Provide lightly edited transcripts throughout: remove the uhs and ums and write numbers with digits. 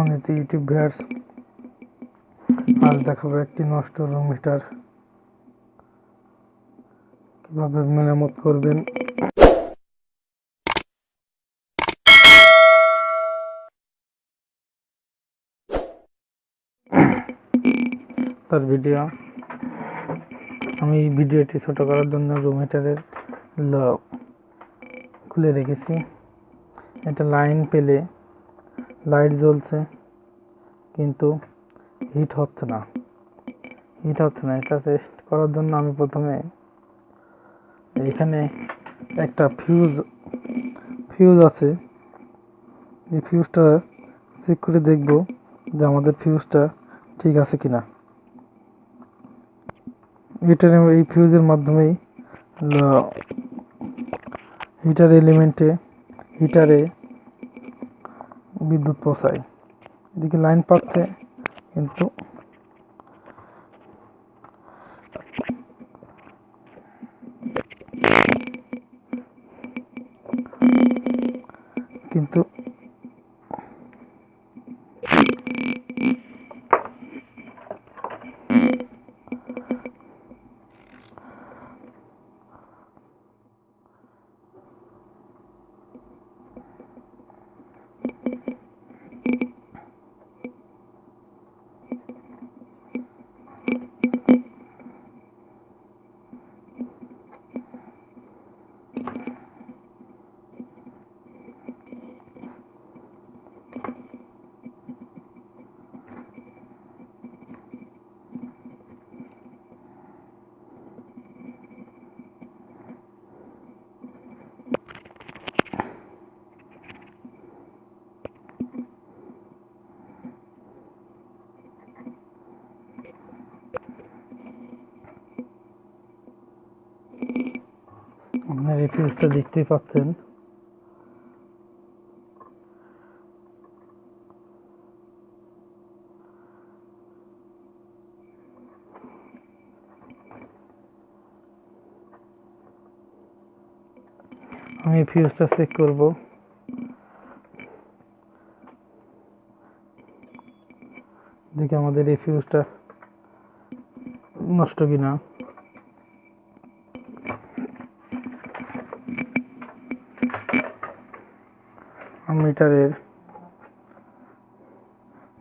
সম্মানিত YouTube viewers, আজ দেখাবো একটি নষ্ট রুম হিটার কিভাবে মেরামত করবেন। তার ভিডিও আমি ভিডিওটি ছোট করার জন্য রুম হিটারের খুলে রেখেছি। এটা লাইন পেলে লাইট জ্বলছে কিন্তু হিট হচ্ছে না। এটা টেস্ট করার জন্য আমি প্রথমে এখানে একটা ফিউজ আছে, এই ফিউজটা চেক করে দেখব যে আমাদের ফিউজটা ঠিক আছে কিনা। এই ফিউজের মাধ্যমেই হিটারে বিদ্যুৎ পৌঁছায়। এদিকে লাইন পাচ্ছে কিন্তু কিন্তু আপনার এই ফিউজটা দেখতেই পাচ্ছেন। আমি ফিউজটা চেক করব, দেখি আমাদের এই ফিউজটা নষ্ট কিনা। মিটারের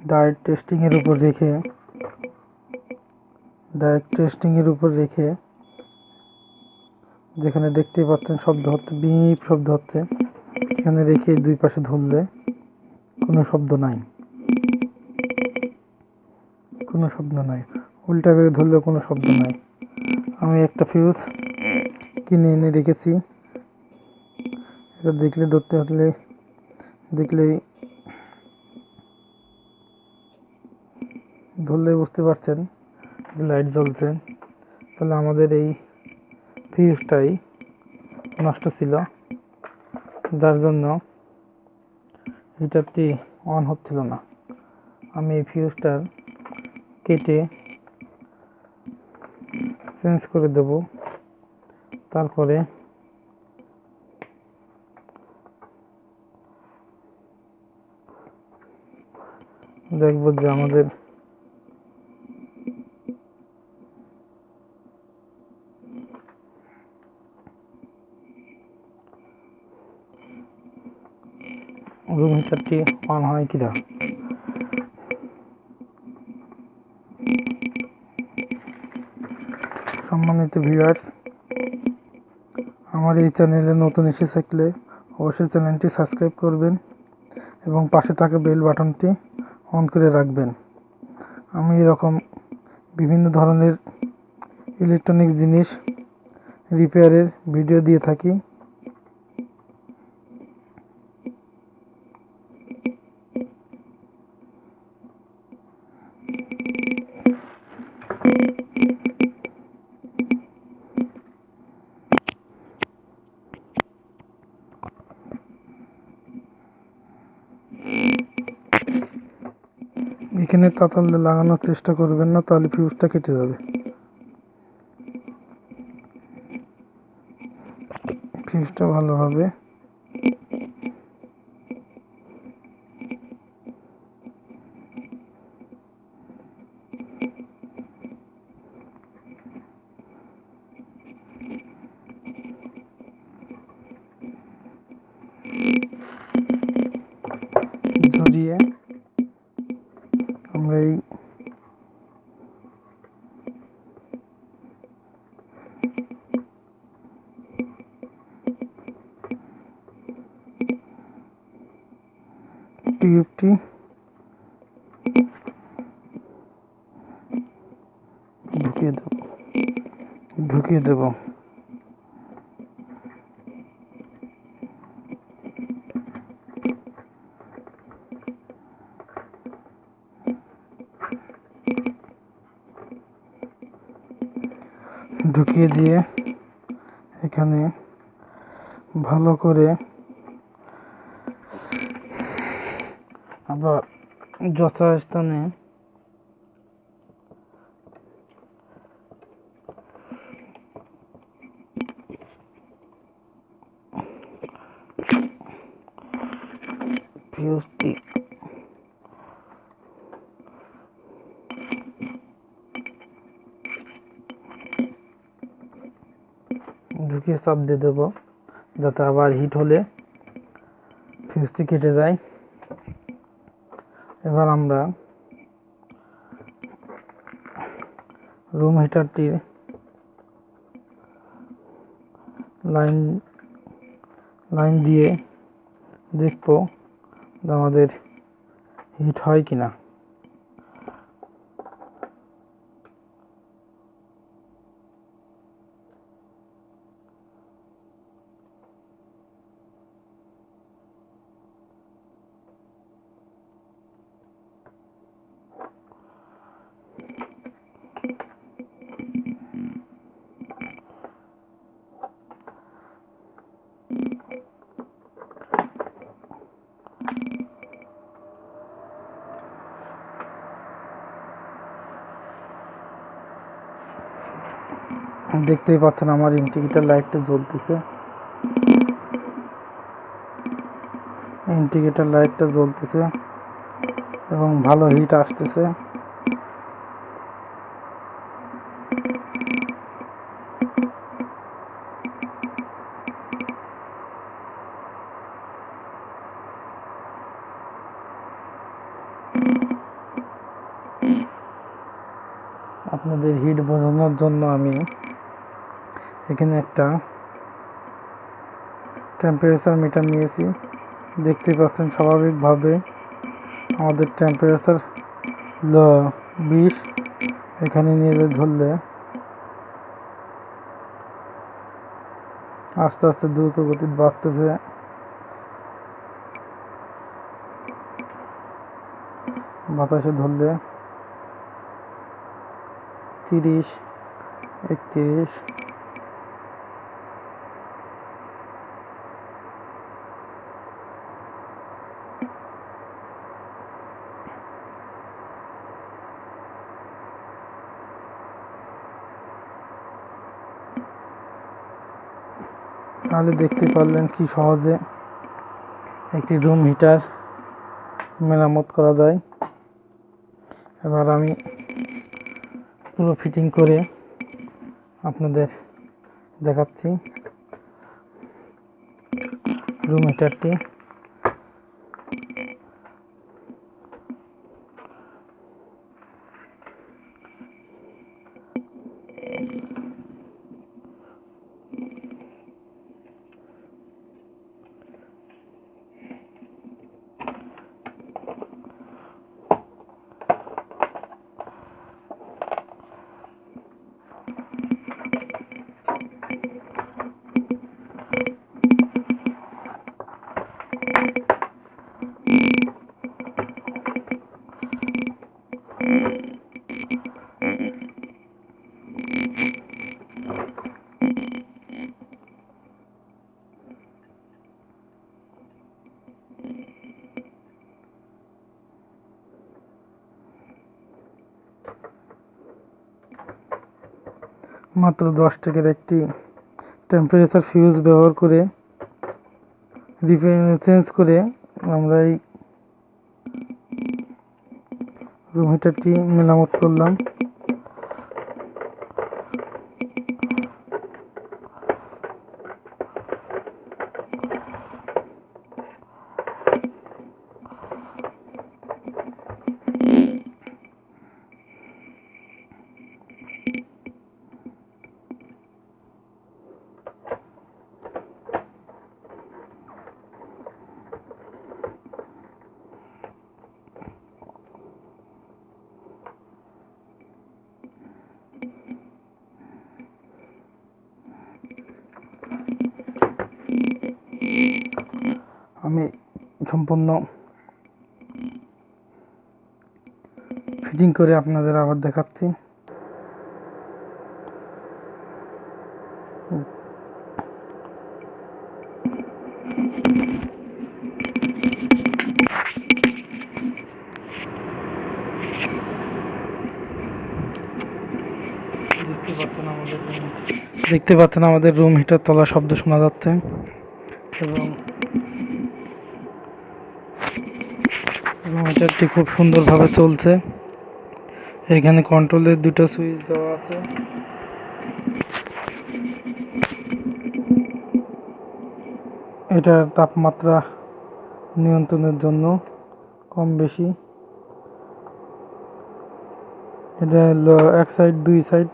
ডাইরেক্ট টেস্টিং এর উপর রেখে যেখানে দেখতে পাচ্ছেন শব্দ হচ্ছে, বিপ শব্দ হচ্ছে, এখানে রেখে দুই পাশে ধরলে কোনো শব্দ নাই, উল্টা করে ধরলেও কোনো শব্দ নাই। আমি একটা ফিউজ কিনে এনে রেখেছি, এটা ধরলেই বুঝতে পারছেন যে লাইট জ্বলছে। তাহলে আমাদের এই ফিউজটাই নষ্ট ছিল, যার জন্য হিটারটি অন হচ্ছিল না। আমি এই ফিউজটার কেটে চেঞ্জ করে দেব। তারপরে দেখব যে আমাদের রুম হিটারটি অন হয় কিনা। সম্মানিত ভিউয়ার্স, আমার এই চ্যানেলে নতুন এসে থাকলে অবশ্যই চ্যানেলটি সাবস্ক্রাইব করবেন এবং পাশে থাকা বেল বাটনটি অন করে রাখবেন। আমি এরকম বিভিন্ন ধরনের ইলেকট্রনিক জিনিস রিপেয়ারের ভিডিও দিয়ে থাকি। এখানে তাতাল লাগানোর চেষ্টা করবেন না, তাহলে ফিউজটা কেটে যাবে। ফিউজটা ভালোভাবে ঝরিয়ে আমরা এই টিউবটি ঢুকিয়ে দেব। ঢুকিয়ে দিয়ে এখানে ভালো করে আবার যথাস্থানে ফিউজটি ঢুকিয়ে চাপ দিয়ে দেবো, যাতে আবার হিট হলে ফিউজটি কেটে যায়। এবার আমরা রুম হিটারটির লাইন দিয়ে দেখবো যে আমাদের হিট হয় কিনা। দেখতেই পাচ্ছেন আমার ইন্ডিকেটর লাইটটা জ্বলতেছে। এবং ভালো হিট আসতেছে। আপনাদের হিট বোঝানোর জন্য আমি এখানে একটা টেম্পারেচার মিটার নিয়েছি। দেখতে পাচ্ছেন স্বাভাবিকভাবে আমাদের টেম্পারেচার 20। এখানে নিয়ে ধরলে আস্তে আস্তে দ্রুত গতি বাড়তেছে। বাতাসে ধরলে 30, 31। তাহলে দেখতে পারলেন কি সহজে একটি রুম হিটার মেরামত করা যায়। এবার আমি পুরো ফিটিং করে আপনাদের দেখাচ্ছি রুম হিটারটি। মাত্র 10 টাকার একটি টেম্পারেচার ফিউজ ব্যবহার করে চেঞ্জ করে আমরা এই রুম হিটারটি মেরামত করলাম। আমি সম্পূর্ণ ফিটিং করে আপনাদের আবার দেখাচ্ছি। দেখতে পাচ্ছেন আমাদের রুম হিটার তলার শব্দ শোনা যাচ্ছে এবং রুম হিটারটি খুব সুন্দরভাবে চলছে। এখানে কন্ট্রোলের দুটো সুইচ দেওয়া আছে। এটার তাপমাত্রা নিয়ন্ত্রণের জন্য কম বেশি, এটা হলো এক সাইড দুই সাইড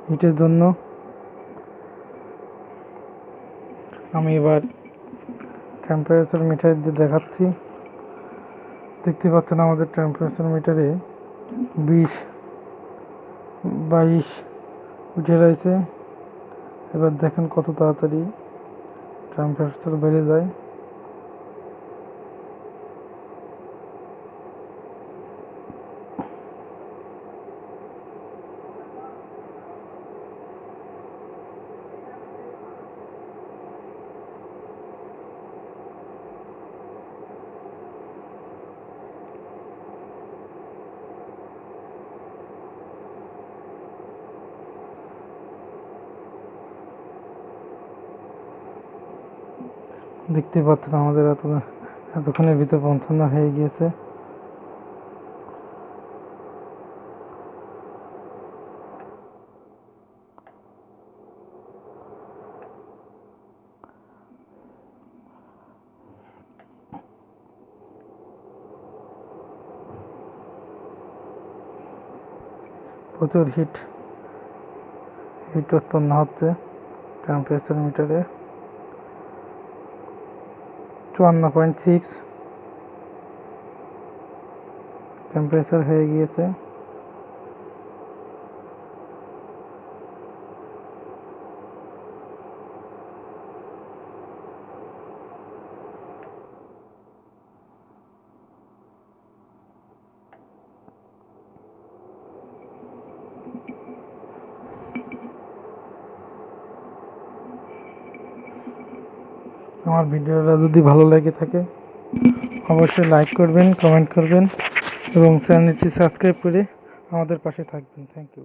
হিটের জন্য। আমি এবার টেম্পারেচার মিটার দিয়ে দেখাচ্ছি। দেখতে পাচ্ছেন আমাদের টেম্পারেচার মিটারে 20-22 উঠে রয়েছে। এবার দেখেন কত তাড়াতাড়ি টেম্পারেচার বেড়ে যায়। দেখতে পাচ্ছেন আমাদের এতক্ষণের ভিতর 55 হয়ে গিয়েছে। প্রচুর হিট উৎপন্ন হচ্ছে টেম্পারেচার মিটারে। 54.6 টেম্পারেচার হয়ে গিয়েছে। আমার ভিডিওটা যদি ভালো লেগে থাকে অবশ্যই লাইক করবেন, কমেন্ট করবেন এবং চ্যানেলটি সাবস্ক্রাইব করে আমাদের পাশে থাকবেন। Thank you.